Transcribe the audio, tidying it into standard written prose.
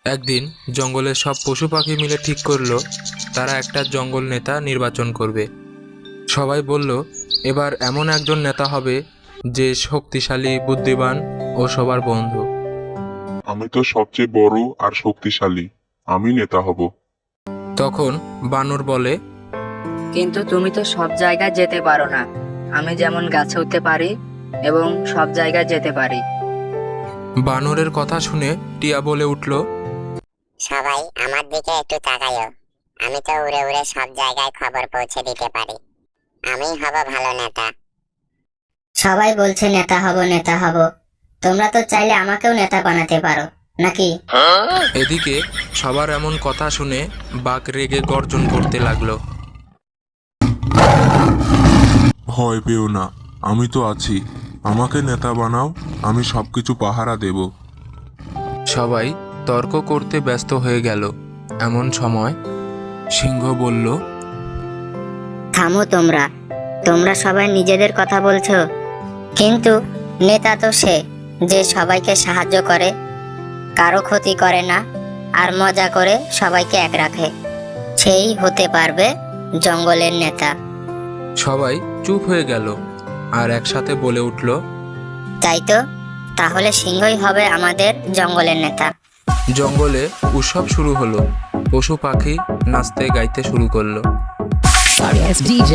একদিন জঙ্গলের সব পশু পাখি মিলে ঠিক করলো তারা একটা জঙ্গল নেতা নির্বাচন করবে। সবাই বলল, এবার এমন একজন নেতা হবে যে শক্তিশালী, বুদ্ধিমান ও সবার বন্ধু। আমি তো সবচেয়ে বড় আর শক্তিশালী, আমি নেতা হব। তখন বানর বলে, কিন্তু তুমি তো সব জায়গায় যেতে পারো না। আমি যেমন গাছে উঠতে পারি এবং সব জায়গায় যেতে পারি। বানরের কথা শুনে টিয়া বলে উঠল, সবাই আমার দিকে একটু তাকাইও। আমি তো উড়ে উড়ে সব জায়গায় খবর পৌঁছে দিতে পারি। আমি হব ভালো নেতা। সবাই বলছে নেতা হব নেতা হব, তোমরা তো চাইলে আমাকেও নেতা বানাতে পারো নাকি? এদিকে সবার এমন কথা শুনে বাঘ রেগে গর্জন করতে লাগলো। ভয় পেও না, আমি তো আছি। আমাকে নেতা বানাও, আমি সবকিছু পাহারা দেব। সবাই তর্ক করতে ব্যস্ত হয়ে গেল। এমন সময় সিংহ বলল, থামো তোমরা, তোমরা সবাই নিজেদের কথা বলছো, কিন্তু নেতা তো সে যে সবাইকে সাহায্য করে, কারো ক্ষতি করে না, আর মজা করে সবাইকে এক রাখে। সেই হতে পারবে জঙ্গলের নেতা। সবাই চুপ হয়ে গেল আর একসাথে বলে উঠল, তাই তো, তাহলে সিংহই হবে আমাদের জঙ্গলের নেতা। জঙ্গলে উৎসব শুরু হলো। পশু পাখি নাচতে গাইতে শুরু করলো। Sorry, it's DJ.